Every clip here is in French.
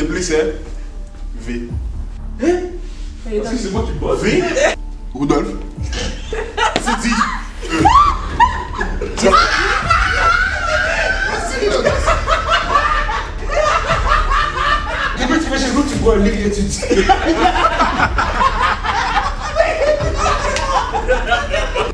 déplacer, c'est V. Parce que c'est moi qui bosse. V. Rudolf. C'est dit. Depuis que tu fais chez nous, tu bois un livre et tu dis.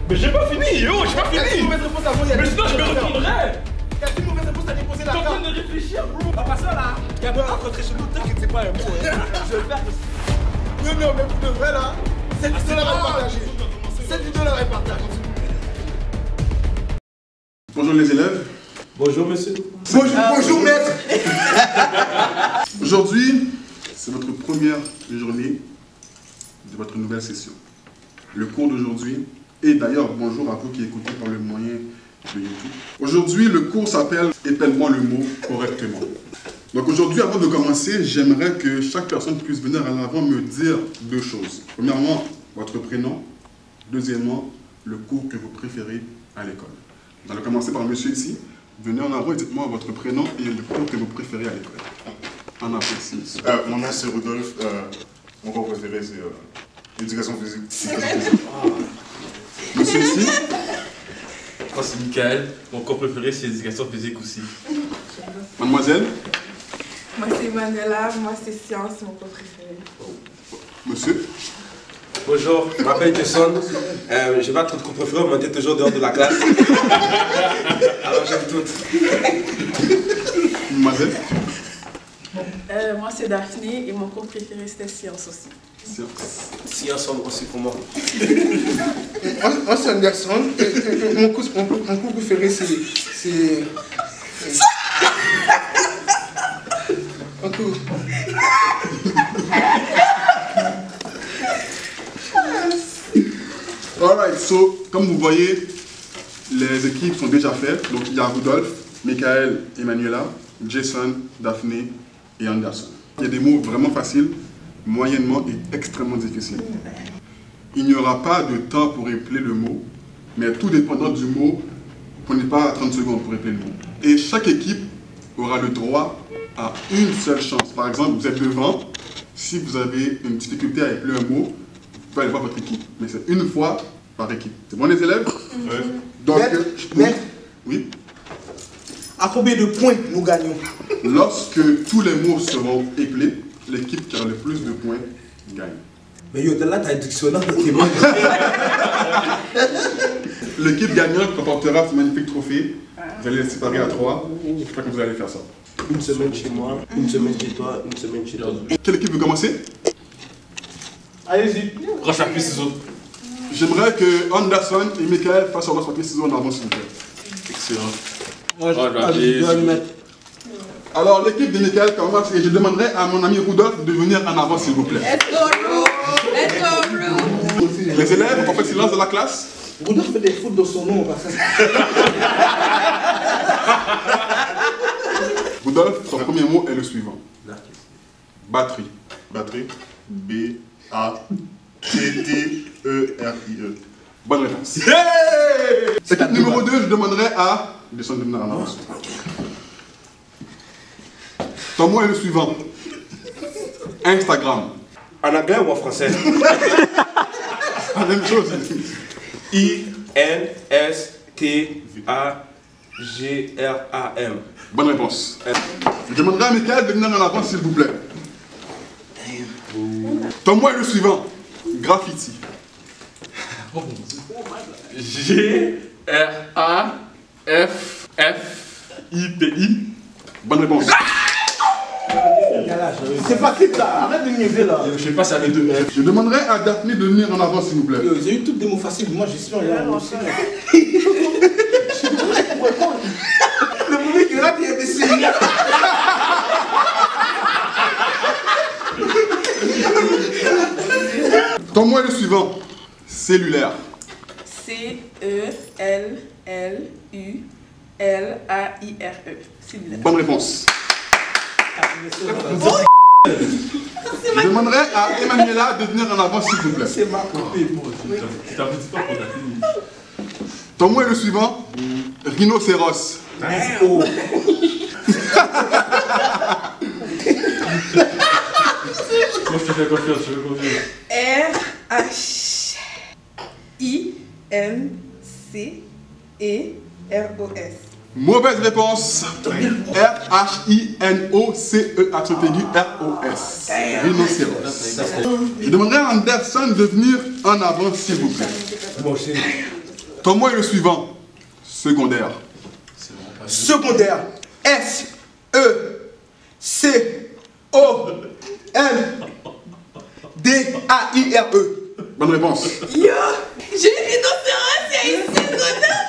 Mais j'ai pas fini, yo, j'ai pas fini. Mauvaise réponse à vous, il y a Mais sinon, je me retournerai. Il y a une mauvaise réponse à déposer Je la suis en carte. train de réfléchir, bro. On va passer là. Il y a pas à rentrer chez nous, t'inquiète, c'est pas un mot. Je vais le faire. Non, mais pour de vrai là, cette vidéo là va être partagée. Cette vidéo là va être partagée. Bonjour les élèves. Bonjour, monsieur. Bonjour maître. Aujourd'hui, c'est votre première journée de votre nouvelle session. Le cours d'aujourd'hui, et d'ailleurs bonjour à vous qui écoutez par le moyen de YouTube. Aujourd'hui, le cours s'appelle « Épelle-moi le mot correctement ». Donc aujourd'hui, avant de commencer, j'aimerais que chaque personne puisse venir à l'avant me dire deux choses. Premièrement, votre prénom. Deuxièmement, le cours que vous préférez à l'école. Nous allons commencer par monsieur ici. Venez en avant et dites-moi votre prénom et le cours que vous préférez à l'école. En avant ici. Mon nom c'est Rudolf. Mon cours préféré c'est l'éducation physique. Monsieur ici. Moi, c'est Michael. Mon cours préféré, c'est l'éducation physique aussi. Mademoiselle. Moi c'est Manuela, moi c'est science, mon cours préféré. Monsieur. Bonjour, je m'appelle Jason. Je n'ai pas trop de cours préférés, on m'était toujours dehors de la classe. Alors j'aime toutes. Mademoiselle. Moi c'est Daphné et mon cours préféré c'était science aussi. Science. Science aussi pour moi. Moi c'est Anderson. Mon cours préféré c'est. Un cours. Alright, so, comme vous voyez, les équipes sont déjà faites. Donc, il y a Rudolf, Michael, Emmanuela, Jason, Daphné et Anderson. Il y a des mots vraiment faciles, moyennement et extrêmement difficiles. Il n'y aura pas de temps pour épeler le mot, mais tout dépendant du mot, prenez pas 30 secondes pour épeler le mot. Et chaque équipe aura le droit à une seule chance. Par exemple, vous êtes devant, si vous avez une difficulté à épeler un mot, vous pouvez aller voir votre équipe, mais c'est une fois par équipe. C'est bon les élèves? Ouais. Donc, Maître, oui. à combien de points nous gagnons? Lorsque tous les mots seront épelés, l'équipe qui aura le plus de points gagne. Mais yo, là, t'as un dictionnaire dans tes mains. L'équipe gagnante remportera ce magnifique trophée. Vous allez les séparer à 3. J'espère que vous allez faire ça. Une semaine chez moi, une semaine chez toi, une semaine chez toi. Quelle équipe veut commencer? Allez-y. Roche, papier, ciseaux. J'aimerais que Anderson et Michael fassent roche, papier, ciseaux en avant, s'il vous plaît. Excellent. Moi, je dois le mettre. Alors, l'équipe de Michael commence et je demanderai à mon ami Rudolf de venir en avant, s'il vous plaît. Let's go blue! Let's go blue! Les élèves, on fait silence dans la classe. Rudolf fait des fautes dans son nom. Parce que... Rudolf, son premier mot est le suivant. Batterie. Batterie. B-A-T-T-E-R-I-E. Bonne réponse. Équipe numéro 2, je demanderai à descendre de venir en avant. Ton mot est le suivant. Instagram. En anglais ou en français? La même chose. I-N-S-T-A-G-R-A-M. Bonne réponse. Je demanderai à Michael de venir en avant, s'il vous plaît. Ton mot est le suivant. Graffiti. G-R-A-F-F-I-T-I. Bonne réponse. C'est pas clip là, arrête de niaiser là. Je sais pas si avec deux F. Je demanderai à Daphné de venir en avant, s'il vous plaît. J'ai eu toutes des mots faciles, moi je suis rien. Le premier qui rate, il est imbécile. Ton mot est le suivant. Cellulaire. C-E-L-L-U-L-A-I-R-E. Cellulaire. Bonne réponse. Je demanderai à Emmanuela de venir en avant, s'il vous plaît. C'est ma copine. Tu t'applaudis pas pour ta fille. Ton mot est le suivant. Rhinocéros. Oh. fais confiance, je fais confiance. R-H-I-N-C-E-R-O-S. Mauvaise réponse. R-H-I-N-O-C-E, accent aigu, R-O-S. Rhinocéros. Je demanderai à Anderson de venir en avant, s'il vous plaît. Ton mot est le suivant. Secondaire. Secondaire. S-E-C-O-N-D-A-I-R-E. Bonne réponse. Yo, j'ai une rhinocéros, c'est une secondaire.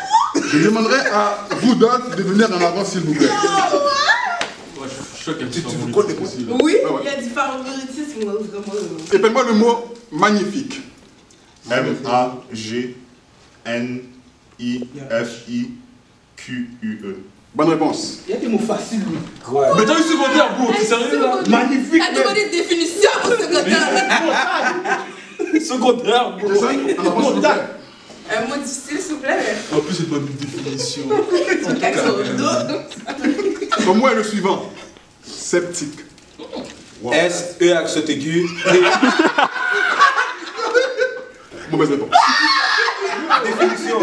Je demanderai à Rudolph de venir en avant, s'il vous plaît. Ouais, je suis choqué. Oui, Ah ouais. il y a du favoritisme vraiment. Épelle-moi le mot magnifique. M-A-G-N-I-F-I-Q-U-E. Bonne réponse. Il y a des mots faciles. Mais t'as eu secondaire, bro, t'es sérieux là? Magnifique. A demandé une définition au secondaire. Secondaire, bro. Jason, en avant, s'il vous plaît. Un mot difficile, s'il vous plaît. En plus, c'est pas une définition. Ton mot est le suivant. Sceptique. S-E accent aigu. Mauvaise réponse. Définition.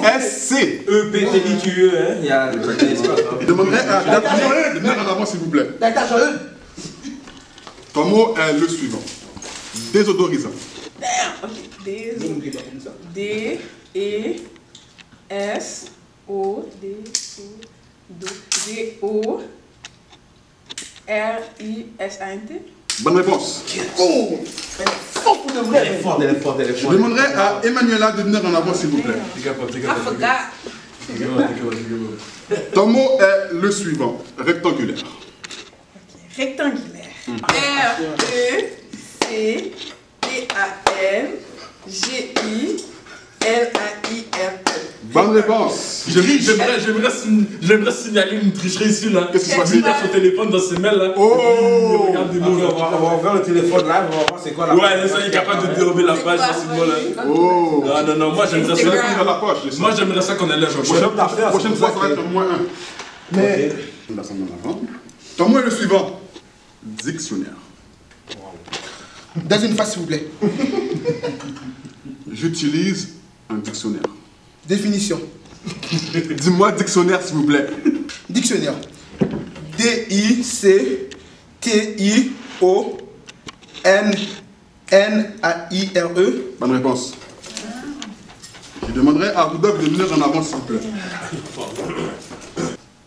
S-C. E-P-T-I-Q-E, hein. Il y a Je demanderai à Daphné de venir en avant, s'il vous plaît. Ton mot est le suivant. Désodorisant. Ok, D-E-S-O-D-O-R-I-S-A-N-T. Bonne réponse. Elle est forte. Je demanderai à Emmanuela de venir en avant, s'il vous plaît. T'es capable, t'es I capable. forgot. Ton mot est le suivant. Rectangulaire. Rectangulaire. R-E-C-T-A-N-G-I-L-A-I-R-E. Bonne réponse. J'aimerais signaler une tricherie ici là. Qu'est-ce qui se passe? Il a son téléphone dans ses mails là. Oh! Regarde des mots On là. va ouvrir le téléphone là, on va voir c'est quoi la. Ouais, ça, il est capable de dérober la page dans ce mot là. Oh! Non, moi j'aimerais Tu vas ça. dans la poche. c'est ça. Moi j'aimerais ça qu'on élève un Prochaine peu. affaire, Prochaine fois, ça va être un moins 1. Mais On va s'en mettre en avant. Ton mot est le suivant. Dictionnaire. dans une face, s'il vous plaît. J'utilise un dictionnaire. Définition. Dis-moi dictionnaire, s'il vous plaît. Dictionnaire. D-I-C-T-I-O-N-N-A-I-R-E. Bonne réponse. Je demanderai à Rudolph de venir en avant, s'il vous plaît.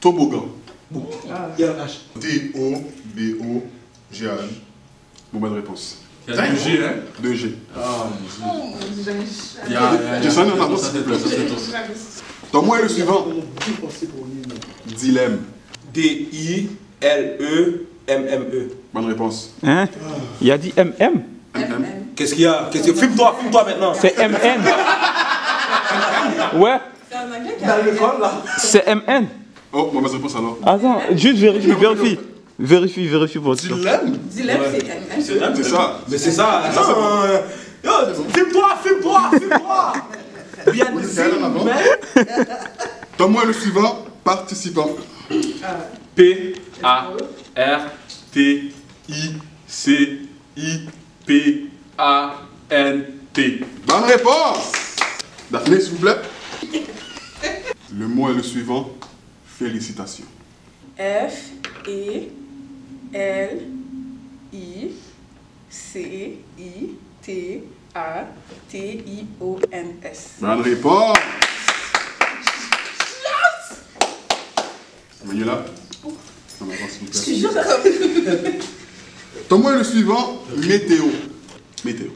Toboggan. Il y a un H. T-O-B-O-G-A-N. Bonne réponse. Il y a 2G, hein. 2G. Il y a. Descends en avant, s'il vous plaît. Ton mot est le suivant. Dilemme. D-I-L-E-M-M-E. Bonne réponse. Hein? Il a dit MM? MM. Qu'est-ce qu'il y a? Filme-toi maintenant. C'est MN. Ouais, C'est en anglais Dans l'école, là. c'est MN. Oh, mauvaise réponse alors. Attends, juste vérifie. Vérifie pour dire. Dilemme. Dilemme, c'est M. C'est ça. Mais c'est ça. Yo, filme-toi. Bien C'est elle en avant. Ton mot est le suivant. Participant. P-A-R-T-I-C-I-P-A-N-T. Bonne réponse. Daphné, s'il vous plaît. Le mot est le suivant. Félicitations. F-E-L-I-C-I-T-A-T-I-O-N-S. Bonne réponse. Manuela. En avant, s'il vous plaît. Toujours comme. Ton mot est le suivant. Météo. Météo.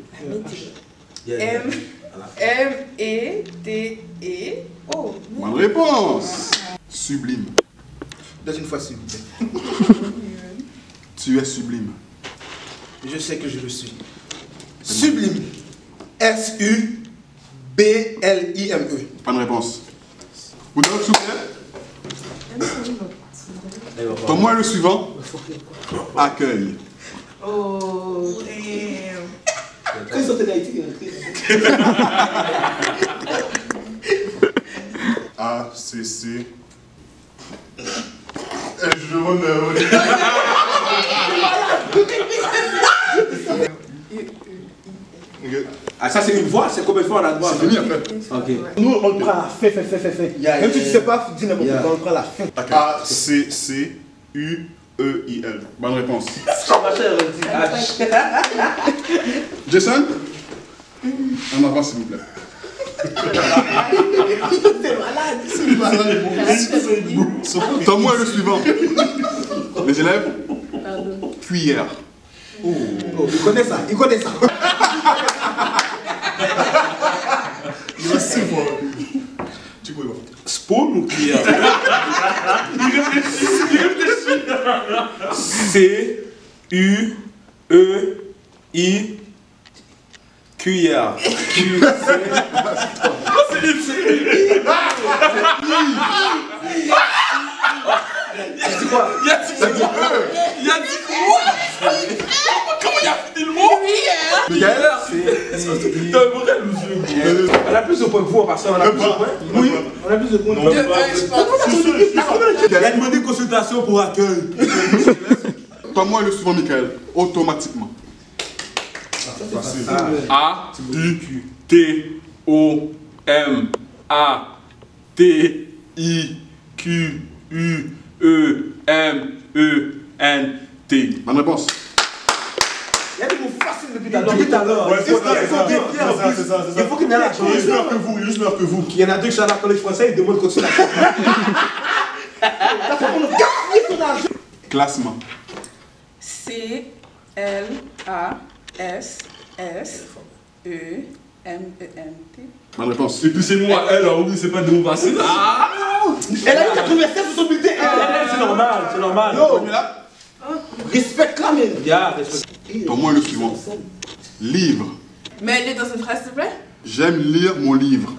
M-E-T-E-O. Bonne réponse. Sublime. Dans une fois, s'il vous plaît. Tu es sublime. Je sais que je le suis. Sublime. S-U-B-L-I-M-E. Bonne réponse. Vous donnez s'il vous plaît. Ton mot est le suivant. Accueil. Oh, damn. Quand ils sortent d'Haïti, ACC. Je demande. Ah, ça c'est une voix, c'est combien de fois on a droit? C'est fini après. Ok. Nous, on prend la fin. Même si tu sais pas, dis n'importe quoi, on prend la fin. ACCUEIL. Bonne réponse. Ma chère, elle dit H. Jason, en avant s'il vous plaît. C'est malade. Donne-moi le suivant. Les élèves, Pardon. cuillère. Oh, il connaît ça. Il y a 6 fois. Tu peux y voir. Spoon ou cuillère? Il réfléchit. C-U-E-I cuillère. Il a dit quoi? Comment il a fini le mot? Michael, On a plus de points que vous en passant. On a plus de points. Oui, on a plus de points. Il a demandé consultation pour accueil. donne-moi le suivant, Michael, automatiquement. A-U-T-O-M-A-T-I-Q-U-E-M-E-N-T. Bonne réponse. Il y a des mots faciles depuis tout à l'heure. Ouais, c'est ça. Il faut qu'il y en ait la Juste meilleur que vous. Il y en a deux qui sont à la collège français, ils demandent consultation. Classement. C-L-A-S-S-E-M-E-N-T. Bonne réponse. Et puis c'est moi, elle, oui, c'est pas de mon passé. Ah! Elle a eu 87 sur son bulletin. C'est normal, c'est normal. Respecte-la, mais. Donne-moi le suivant. Livre. Mais lis dans une phrase, s'il te plaît. J'aime lire mon livre.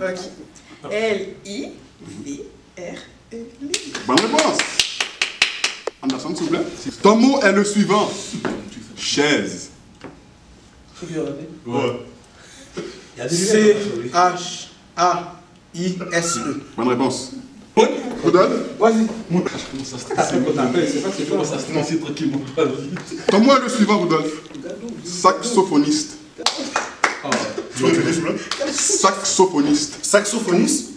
L-I-V-R-E. Bonne réponse. Anderson, s'il vous plaît. Ton mot est le suivant. Chaise. Ouais. C-H-A-I-S-E. Bonne réponse. Rodolphe, Vas-y. Comment ça se lancer tranquillement pas vite. donne-moi le suivant, Rodolphe. Saxophoniste. Tu vas t'aider, s'il vous plaît? Saxophoniste. Saxophoniste.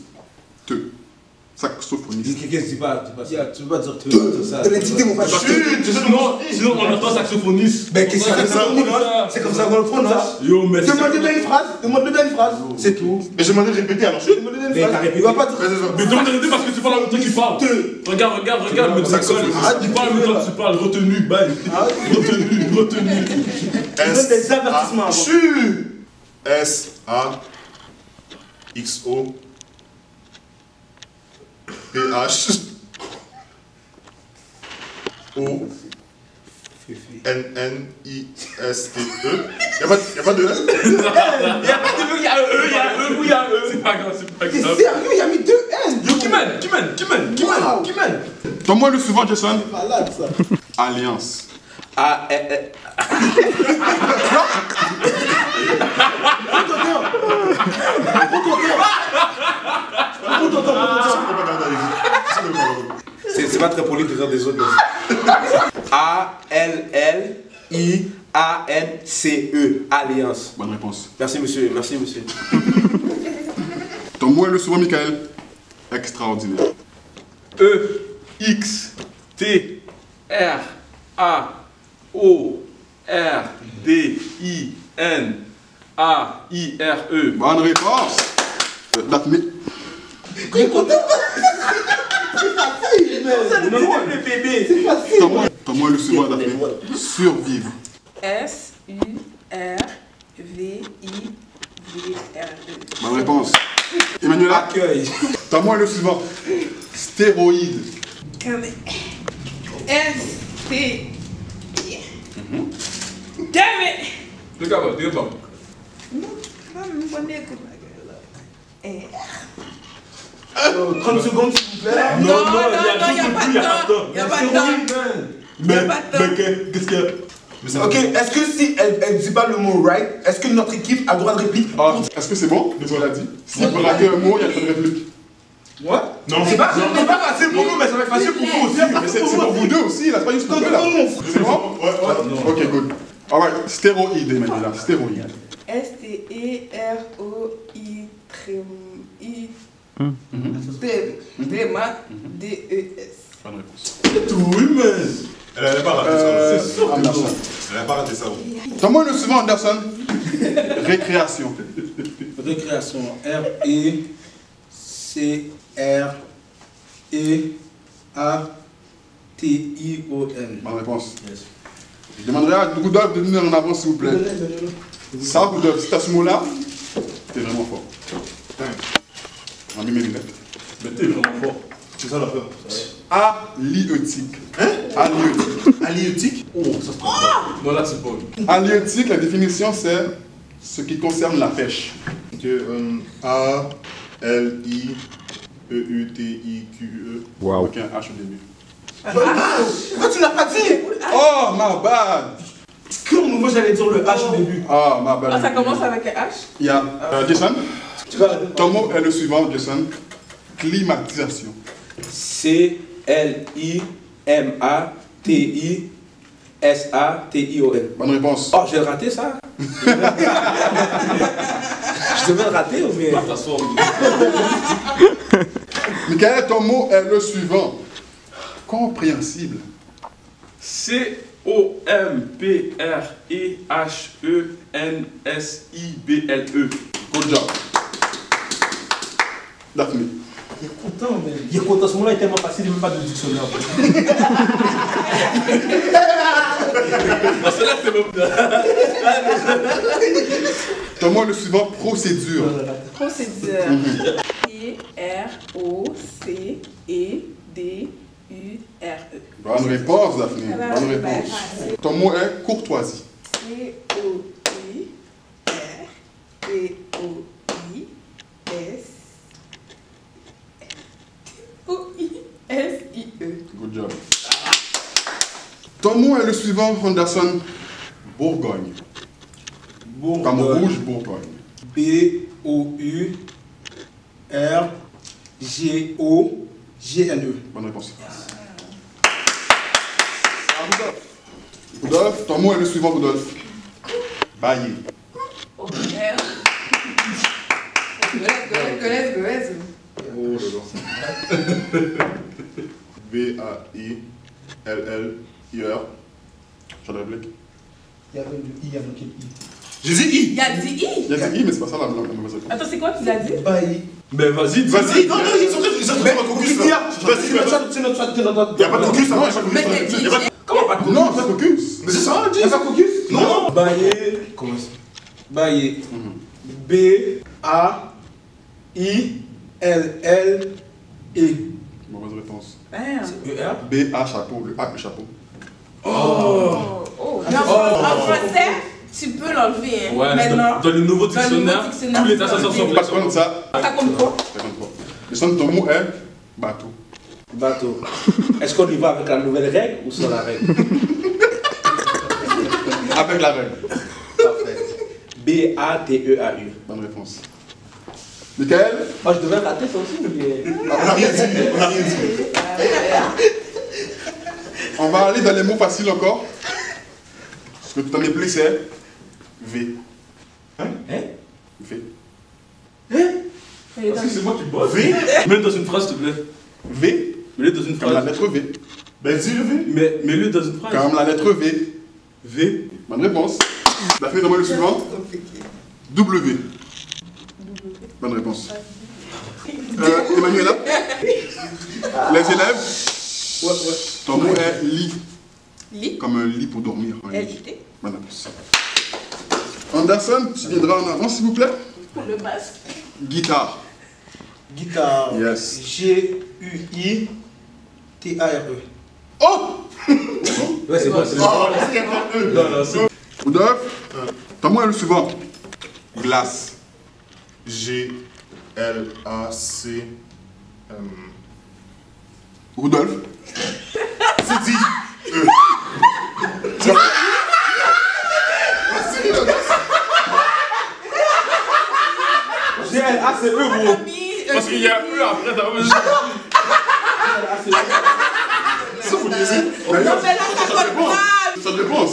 Saxophoniste. Quelqu'un se dit pas, tu peux pas dire ça. De l'entité, mon papa. Sinon, on entend saxophoniste. Mais qu'est-ce que c'est ça? C'est comme ça qu'on le prononce. Yo, mais Demande-le bien une phrase. Demande-le bien une phrase. C'est tout. Mais j'ai demandé de répéter alors. Demande-le bien une phrase. Il va pas dire. Mais demande d'arrêter parce que tu parles en même temps qu'il parle. Regarde, mais tu colles. Tu parles en même temps que tu parles. Retenu, bye. Retenu. Donne des avertissements avant. S-A-X-O P-H-O-N-N-I-S-T-E. Y'a pas de E? Il y a pas de E, il y a E. C'est pas grave, c'est pas T'es grave. sérieux? Il y a mis 2 N. Yo, qui mène? Donne-moi le suivant, Jason. Malade ça. Alliance. C'est pas très poli de dire des autres. A-L-L-I-A-N-C-E. Alliance. Bonne réponse. Merci monsieur, merci monsieur. Donne-moi le suivant, Michael. Extraordinaire. E-X-T-R-A-O-R-D-I-N-A-I-R-E. Bonne réponse. Daphné. Donne-moi le suivant, Daphné. Survivre. S-U-R-V-I-V-R-E. Bonne réponse. Emmanuela. Accueil. Donne-moi le suivant. Stéroïde. S-T. Damn it! Regarde. Non, me connais que ma gueule. 30 secondes s'il vous plaît. Non, il n'y a pas de temps. Il n'y a pas de temps. Mais qu'est-ce qu'il y a? Ok, est-ce que si elle dit pas le mot right, est-ce que notre équipe a le droit de réplique? Est-ce que c'est bon? Mais on l'a dit. Si on peut rater un mot, il y a pas de réplique. Ouais. Non, C'est pas facile pour nous, mais ça va être facile pour vous aussi. Mais c'est pour vous deux aussi, là, c'est pas juste pour eux là. C'est bon? Ouais. Ok, good. Alright, stéroïde, Emmanuela, stéroïde. S-T-E-R-O-I-D-E-S. Bonne réponse. C'est tout, oui, mais. Elle avait pas raté ça. C'est sûr que Anderson. non. Elle avait pas raté ça. Donne-moi le suivant, Anderson. Récréation. Récréation. R-E-C-R-E-A-T-I-O-N. Bonne réponse. Je demanderai à Rudolf de venir en avant, s'il vous plaît. Ça, Rudolf, si t'as ce mot-là, t'es vraiment fort. On a mis mes lunettes. Mais t'es vraiment fort. C'est ça l'affaire. Alliotique. Alliotique. Oh, ça se passe pas. Non, là, c'est pas lui. Alliotique, la définition, c'est ce qui concerne la pêche. A-L-I-E-U-T-I-Q-E. Waouh. Avec un H au début. Pourquoi tu l'as pas dit? Oh, my bad! Comme moi j'allais dire le H au début. Ah, my bad. Ah, ça commence avec un H? Il y a Jason. Ton mot est le suivant, Jason. Climatisation. C-L-I-M-A-T-I-S-A-T-I-O-N. Bonne réponse. Oh, j'ai raté ça. Je devais le rater ou bien? Là, t'assois. Michael, ton mot est le suivant. Compréhensible. C-O-M-P-R-E-H-E-N-S-I-B-L-E. Good job. Daphné. Il est content, mais. Il est content, ce mot-là est tellement facile, il n'y a même pas de dictionnaire. Non, celle-là, c'est même. Ton mot est le suivant. Procédure. Procédure. I-R-O-C-E-D-U-R-E. Bonne réponse, Daphné. Bonne réponse. Ton mot est courtoisie. C-O-I-R-T-O-I-S-I-E. Good job. Ton mot est le suivant, Anderson. Bourgogne. Comme rouge, Bourgogne. B-O-U-R-G-O-G-N-E. Bonne réponse. Rudolf, ton mot est le suivant, Rudolf. Bailler. Oh merde. Let's go. Oh là là. B-A-I-L-L-I-R. Je te réplique. Il y avait le I, il y avait quel I? J'ai dit I. Il y a dit I. Il y a dit I, mais c'est pas ça la mauvaise réponse. Attends, c'est quoi tu l'as dit? Bailly. Mais vas-y, Vas-y. Non, ils sont ma caucus là. Vas-y, vas-y. C'est notre choix. Il n'y a pas de caucus, ça va. Mais t'as dit. Comment pas de Non, pas caucus. Mais c'est ça, Il n'y a pas de caucus? Non. Baillé. Comment ça? Baillé. B-A-I-L-L-E. Mauvaise réponse. Damn. E-R. B-A chapeau, le A le chapeau. Oh. Mais en français, tu peux l'enlever. Hein. Ouais, Maintenant. dans le nouveau dictionnaire, tous les assassins sont Pas comme ça. Ça compte quoi? Ça compte pas. Le son de ton mot est bateau. Bateau. Est-ce qu'on y va avec la nouvelle règle ou sans la règle? Avec la règle. Parfait. B-A-T-E-A-U. Bonne réponse. Michael, Moi, je devais rater ça aussi, mais. On n'a rien dit. On n'a rien dit. on va aller dans les mots faciles encore. Ce que tu t'en es plus, c'est V. Hein? V. Parce que c'est moi qui bosse. V. Mets-le dans une phrase, s'il te plaît. V, Mets-le dans une comme la phrase. lettre V. Ben dis le V. Mets-le dans une phrase. Comme la lettre V. V. Bonne réponse. Daphné, donne-moi le suivant. W. Bonne réponse. Emmanuela, les élèves, ton mot est lit. Lit. Comme un lit pour dormir. Un lit. L-I-T. Bonne réponse. Anderson, tu viendras en avant, s'il vous plaît. Pour le basque. Guitare. Guitare. Yes. G-U-I-T-A-R-E. Oh! Ouais, c'est bon, c'est bon. Oh, c'est un E. Non, non, c'est. Rudolf, ton mot est le suivant. Glace. G-L-A-C. Rudolf. C'est dit. G-L-A-C-E, gros. Parce que qu'il y a eu après, t'as pas besoin de... Ça, faut niaiser. Non, mais là, ça colle pas. Ça dépend.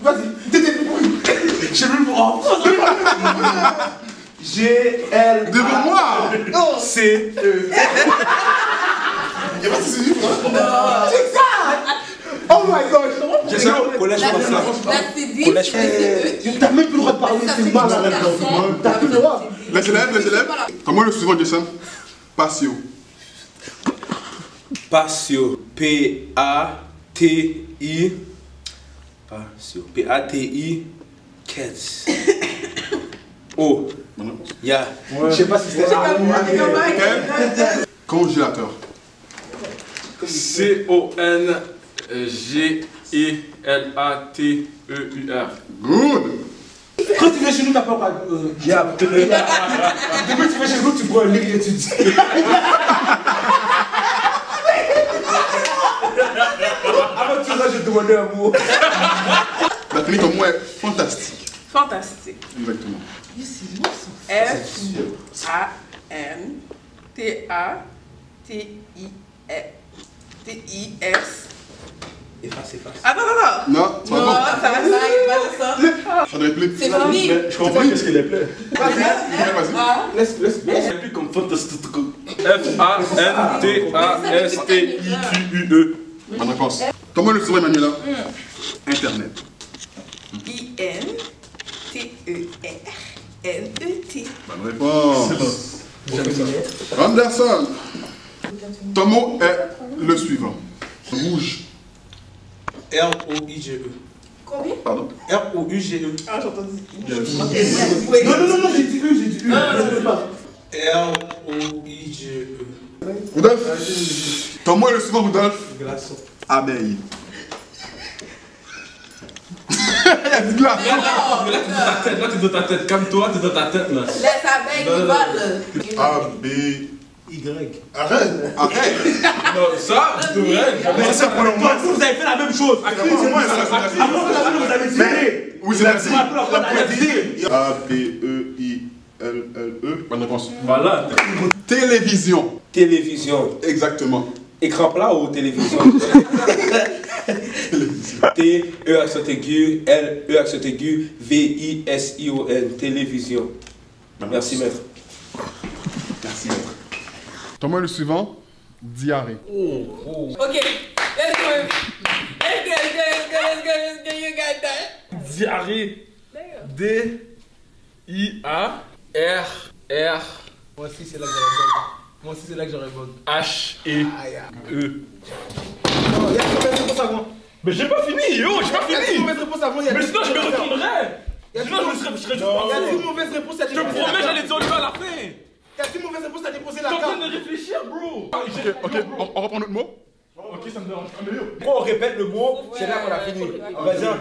Vas-y, t'étais plus bruit. J'ai vu le bras. G-L. Devant moi. C-E. Il y a pas de soucis, C'est ça. Oh my gosh. J'ai ça au collège comme ça. Là, c'est dit. T'as même plus le droit de parler, c'est mal là maintenant. T'as plus le droit. Les élèves. Comment le suivant, Jason? Patio. Patio. P-A-T-I. Patio. P-A-T-I. Kets. O. Ya. Je sais pas si c'est ça. Congélateur. C-O-N-G-E-L-A-T-E-U-R. Good. Quand tu viens chez nous, t'as pas encore. Depuis que tu viens chez nous, tu prends un livre et tu dis. Avant tout ça, je te demandais un mot. La technique en moi est fantastique. Fantastique. Exactement. F-A-N-T-A-T-I-S. Efface. Attends. Non, c'est pas Non, bon. ça va, il va de ça. Ça doit être plus. C'est fini. Je comprends pas qu'est-ce qu'il est plaît. Vas-y. Laisse. C'est plus comme fantastique. F-A-N-T-A-S-T-I-Q-U-E. Bonne réponse. Comment le suivant, Emmanuela? Internet. I-N-T-E-R-N-E-T. Bonne réponse. Anderson. Ton mot est le suivant. Rouge. R-O-I-G-E. Combien? Pardon. R-O-U-G-E. Ah, j'ai entendu. Non, j'ai dit U. Je sais pas. R-O-I-G-E. Rudolf. Ton mot est le suivant, Rudolf. Glaçon. Abeille. Il y a du glace. Là, t'es dans ta tête. Calme-toi, t'es dans ta tête, là. Laisse abeille qui volent. A-B-Y. Arrête. Non, ça, tu devrais. Mais c'est pour le moment. Vous avez fait la même chose. C'est moi, ça. Avant que vous avez tiré. Oui, c'est merci. A-B-E-I-L-L-E. Bonne réponse. Voilà. Télévision. Télévision. Exactement. Écran plat ou télévision? T-E accent aigu, L-E accent aigu, V-I-S-I-O-N. Télévision. Merci, maître. Merci, maître. Ton mot est le suivant. Diarrhée. Ok, let's go. Let's go. You got that. Diarrhée. D-I-A-R-R. Moi aussi, c'est là que j'aurais bug. H-E-E. Non, il y a une mauvaise réponse avant. Mais j'ai pas fini, yo, j'ai pas Il y a une fini. mauvaise réponse avant. Mais sinon, je me retournerais. Sinon, je serais du Il y a une mauvaise réponse à Je te promets, j'allais dire lui à la fin. Il y a une mauvaise réponse à déposer la T'es en train carte. de réfléchir, bro. Ok, on reprend notre mot. Ok, ça me dérange pas, mais yo. Quand on répète le mot, c'est là qu'on a fini. On va dire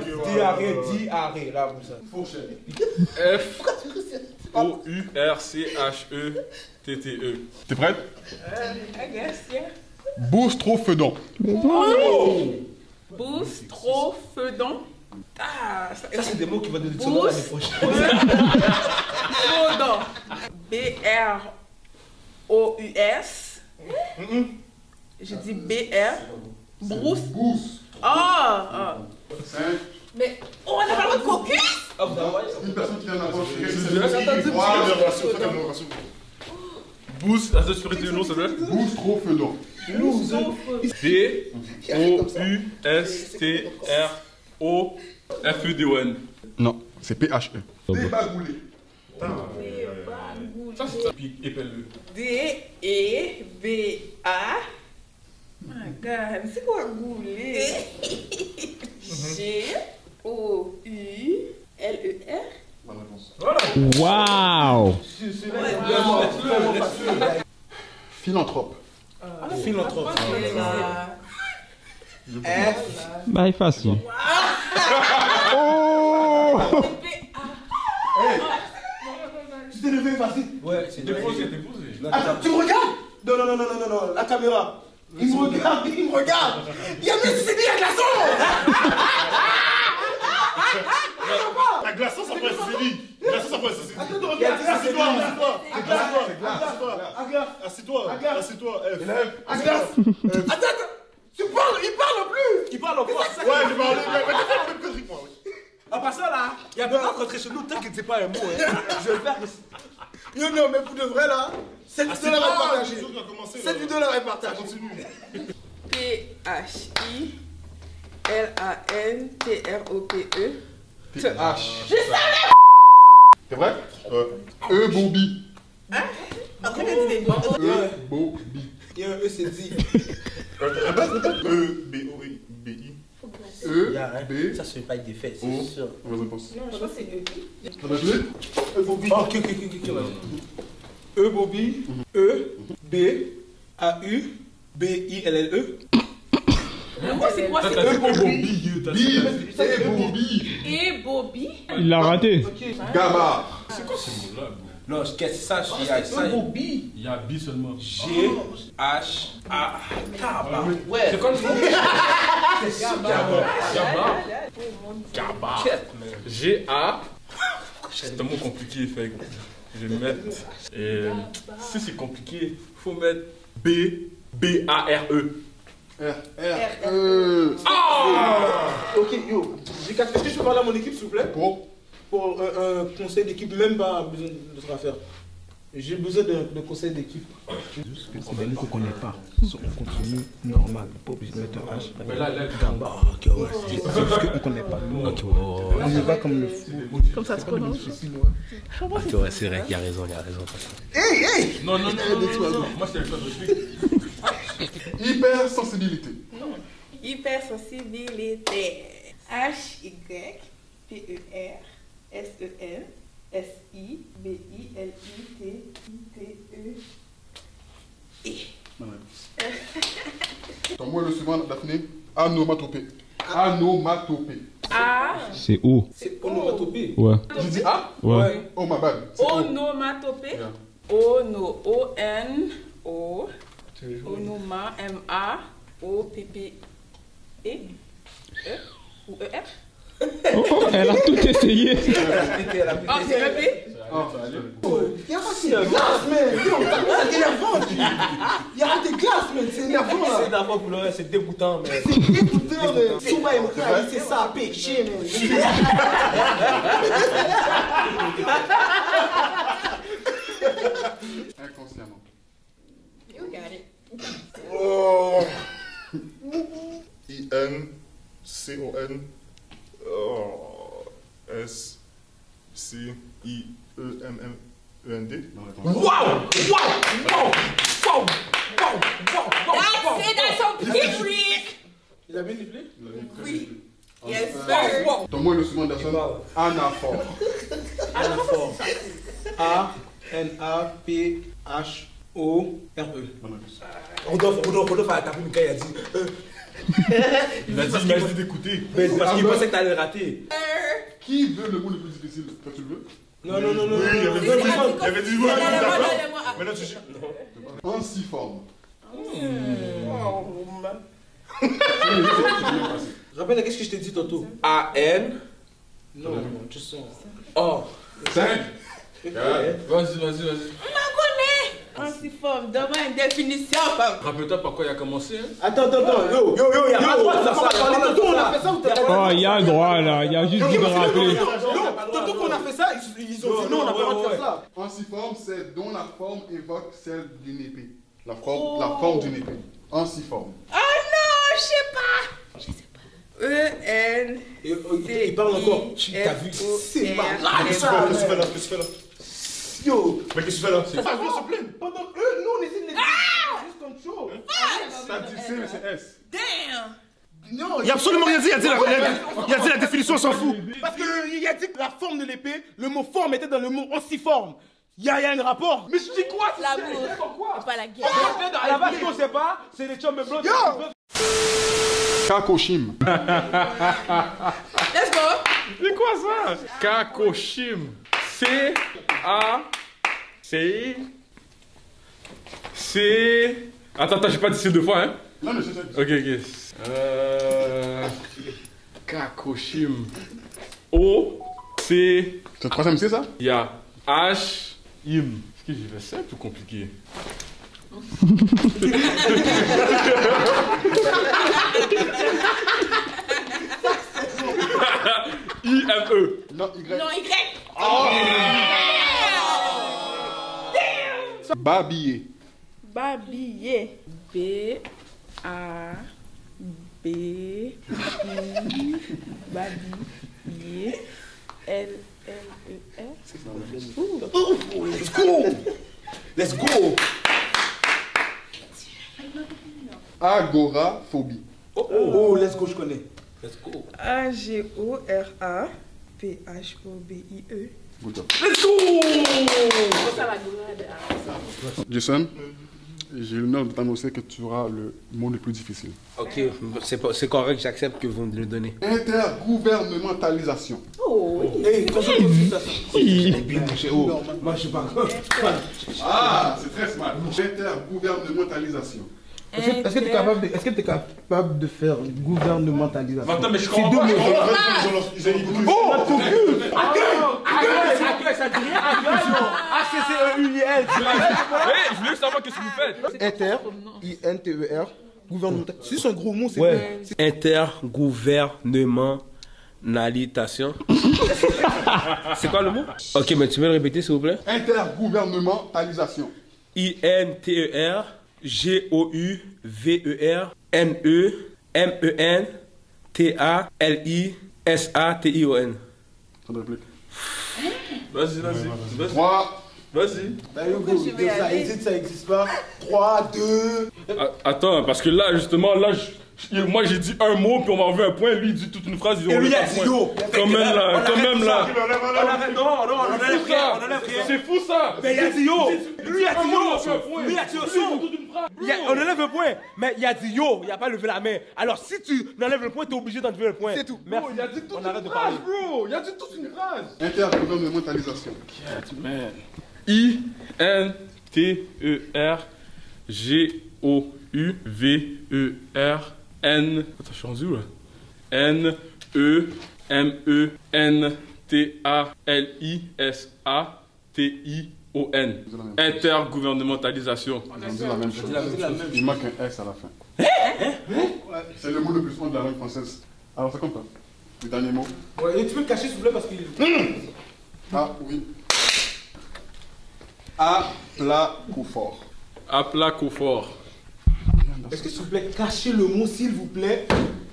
diarrhée, là, comme ça. F-O-U-R-C-H-E-T-T-E. T'es prête? I guess, yeah. Boustrophédon. Boustrophédon. Ah, Ça, c'est des mots qui vont devenir sonores l'année prochaine. Phodon. B-R-O-U-S. J'ai dit B-R. Brousse. Ah. Mais. Oh, on a pas le caucus? Une personne qui vient d'approcher. Boost, à ce spirituel nom, s'il te plaît. Boustrophédon. B-O-U-S-T-R-O-F-E-D-O-N. Non, c'est P-H-E. Débagoulé. Ça, c'est ça. Puis, épelle-le. D-E-B-A. My God, c'est quoi gouler? G-O-U-L-E-R. Bonne réponse. Wow! Philanthrope. Philanthrope. Bah, facile. Tu t'es levé facile. Ouais, c'est Déposé. Attends, tu me regardes? Non, la caméra. Il me regarde. Il y a même si c'est dit un glaçon. La glaçon, ça peut être Céline. Attends, regarde, Assieds-toi. Attends, tu parles, il parle plus. Il parle encore. Ouais, je parle. Mais t'as fait la même connerie que moi, oui. En passant là, il y a besoin de rentrer chez nous, t'inquiète, c'est pas un mot. Je vais le faire. Non, mais pour de vrai là, cette vidéo là est partagée. Cette vidéo là est partagée. Continue. P-H-I-L-A-N-T-R-O-P-E. H. C'est vrai? Bobby. Après, il dit Bobby. Il y a un E, c'est dit. E-B-O-B-I. B. Ça se fait pas avec des fesses, O. c'est sûr. Mauvaise réponse. Non, je pense que c'est E. Ça va jouer? Bobby. Ok, E Bobby. E B A U B I L L E. C'est quoi? T'as C'est dit Bobby. Bobby. Et Bobby. Il l'a raté. Gaba. C'est quoi ce mot-là, bro? Non, je casse ça, il y a ça. Bobby. Il y a B seulement. G-H-A. Ouais. C'est comme ça. Gaba. G-A. C'est un mot compliqué, fait. Je vais mettre. Si c'est compliqué, faut mettre B-A-R-E. Ok, yo. Est-ce que je peux parler à mon équipe, s'il vous plaît? Pour un conseil d'équipe, même pas besoin de se faire. J'ai besoin de conseil d'équipe. C'est des mots qu'on connaît pas. On continue normal. Pas obligé de mettre un H. Mais là, Gamba. Ok, ouais. C'est parce qu'on connaît pas. Ok, ouais. On y va comme le fou. Comme ça se prononce. Ok, ouais, c'est vrai. Il y a raison. Hey! non. Moi, c'est le choix de Hypersensibilité. Hypersensibilité. H-Y-P-E-R-S-E-N-S-I-B-I-L-I-T-E. Ton mot est le suivant, Daphné. Anomatopée. Anomatopée. A. C'est O. C'est onomatopée. Ouais. J'ai dit A? Ouais. Oh, ma bad. C'est O. Onomatopée. Yeah. Ono. O-N-O. Onoma. M-A-O-P-P-E. E ou E-R? Oh, elle a tout essayé. Ah, c'est un P? Il y a pas si glace, man! Yo, c'est énervant! Il y a des glaces, man! C'est énervant, là! C'est énervant pour le reste, c'est dégoûtant, mais. C'est dégoûtant, man! Souba et Mokra, c'est ça, péché, man! Inconsciemment. You got it. Oh. I-N-C-O-N. S-C-I-E-M-M-E-N-D. That's a pig. Il a bien déplé? Oui. Yes, sir. Ton mot est le suivant, Anderson. Anaphore. Anaphore. A-N-A-P-H-O-R-E. Rodolphe a tapé Mika, il a dit. Il a dit d'écouter. Mais c'est parce qu'il pensait que t'allais le rater. Qui veut le mot le plus difficile? Toi, tu le veux? Non. Oui, il y avait du mot, d'accord? Maintenant, tu sais. Ensiforme. Rappelle, qu'est-ce que je t'ai dit tantôt? A-N. Non, tu sens. Oh. 5. Vas-y. Ensiforme, donne-moi une définition, papa. Rappelle-toi par quoi il a commencé, hein? Attends, yo, il y a pas le droit de faire ça. Tantôt, on a fait ça ou t'as pas? Oh, il y a le droit là. Il y a juste dit de rappeler. Tantôt qu'on a fait ça, ils ont dit non, on n'a pas le droit de faire ça. Ensiforme, c'est dont la forme évoque celle d'une épée. La forme d'une épée. Ensiforme. Oh non, je sais pas. E-N. Il parle encore. Tu t'as vu? C'est malade. Qu'est-ce que tu fais là? Yo. Mais qu'est-ce que tu fais là? Ça vient se plaindre. Pendant eux, nous on essaie de les dire. Juste comme chaud. Ça dit C, mais c'est S. Damn. Non, Il y a absolument rien dit, il a dit la définition, on s'en fout. parce qu'il a dit que la forme de l'épée, le mot forme était dans le mot onciforme. Il y a un rapport. Mais je dis quoi? L'amour. Quoi? Pas la guerre. À la base, ce qu'on sait pas, c'est les chums blancs. Kakoshim. Let's go. C'est quoi ça? Kakoshim. C. Attends, j'ai pas dit C deux fois, hein? Non, mais c'est ça. Ok. Kakoshim. O. C. C'est le troisième C, ça? Il y a H. Im. Est-ce que j'ai fait simple ou compliqué? I-M-E. Non, Y. Non, Y. Babiller. Babiller. B-A-B-I. Babiller. L-L-E-R. Let's go! Let's go! Agoraphobie. Oh, let's go, je connais. Let's go. A-G-O-R-A-P-H-O-B-I-E. Good job. Let's go! Ça va durer. Jason, j'ai l'honneur de t'annoncer que tu auras le mot le plus difficile. Ok, c'est correct, j'accepte que vous me le donnez. Intergouvernementalisation. Hey, quand je dis ça, moi je suis pas. Ah, c'est très smart. Intergouvernementalisation. Est-ce que tu es capable de faire gouvernementalisation? Attends, mais je comprends pas. Accueil, ça dit rien, A-C-C-E-U-I-L. Je voulais savoir qu'est-ce que vous faites. Inter, I-N-T-E-R, gouvernemental. Si c'est un gros mot, c'est Ouais. Intergouvernementalisation. C'est quoi le mot? Ok, mais tu peux le répéter s'il vous plaît? Intergouvernementalisation. I-N-T-E-R-G-O-U-V-E-R-N-E-M-E-N-T-A-L-I-S-A-T-I-O-N. Fin de réplique. Vas-y. 3. Vas-y. ça existe pas. 3, 2. Attends, parce que là, justement, moi j'ai dit un mot, puis on m'a enlevé un point. Lui il dit toute une phrase. Et lui il a dit yo. Quand même là. Non, on enlève rien. C'est fou ça. Mais il a dit yo. Lui il a dit yo. Lui il a dit yo. On enlève un point. Mais il a dit yo. Il a pas levé la main. Alors si tu enlèves le point, t'es obligé d'enlever le point. C'est tout. Merci. Il a dit toute On arrête une de parler. phrase, bro. Il a dit toute une phrase. Intergouvernementalisation. Man. I-N-T-E-R-G-O-U-V-E-R-N. Attends, je suis rendu où là? N-E-M-E-N-T-A-L-I-S-A-T-I-O-N. Intergouvernementalisation. On dit la même chose. Il manque un S à la fin. C'est le mot le plus souvent de la langue française. Alors ça compte pas. Le dernier mot. Ouais, et tu peux le cacher s'il vous plaît parce qu'il est. Ah oui. À plat coup fort. À plat coup fort. Est-ce que s'il vous plaît, cachez le mot s'il vous plaît?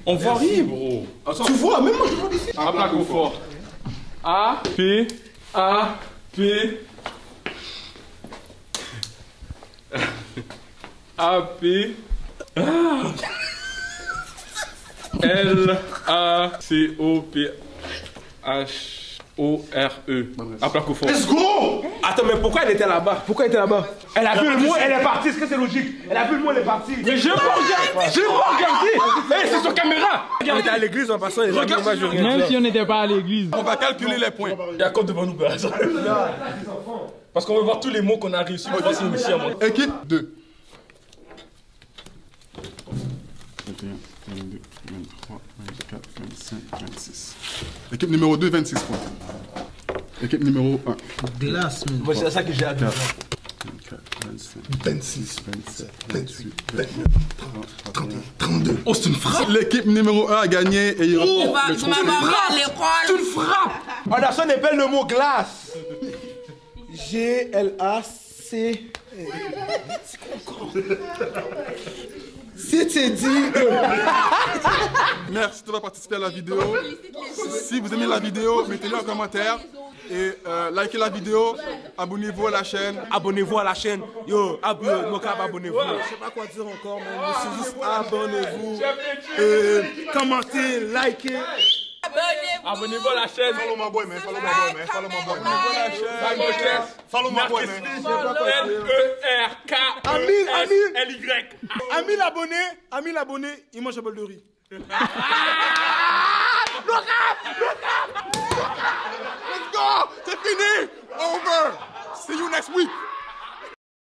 On voit rien, bro. Tu vois, même moi je vois d'ici. À plat coup fort. A-P. A-P. A-P. L-A-C-O-P-H-O-R-E. À plat coup fort. Let's go! Attends, mais pourquoi elle était là-bas? Pourquoi il était là-bas? Elle a vu le mot, elle est partie. Est-ce que c'est logique? Elle a vu le mot, elle est partie. Mais j'ai pas regardé. J'ai pas regardé. Hey, c'est sur caméra. On était à l'église en passant. Regarde, moi je rien. Même si on n'était pas à l'église. On va calculer les points. Il y a quoi devant nous, gars? Parce qu'on veut voir tous les mots qu'on a réussi. Moi, c'est une mission, moi. Équipe 2. 21, 22, 23, 24, 25, 26. Équipe numéro 2, 26 points. Équipe numéro 1. Glace, man. Moi, c'est ça que j'ai hâte. 24, 25, 26, 27, 28, 29, 30, 32. Oh, c'est une frappe. L'équipe numéro 1 a gagné et il remporte le Tu m'as trophée. à l'école. Tu le frappes. On a son épelle le mot glace. G-L-A-C. C'est-à-dire. Merci d'avoir participé à la vidéo. Si vous aimez la vidéo, mettez-le en commentaire. Et likez la vidéo, abonnez-vous à la chaîne. Abonnez-vous à la chaîne. Yo, abonnez-vous. Je sais pas quoi dire encore, mais c'est juste abonnez-vous. Commentez, likez. Abonnez-vous à la chaîne. Follow my boy, man. Follow my boy, man. Follow my boy, man. Follow my boy, man. L-E-R-K-E-S-L-Y. À 1000 abonnés, il mange un bol de riz. Let's go! C'est fini! Over! See you next week!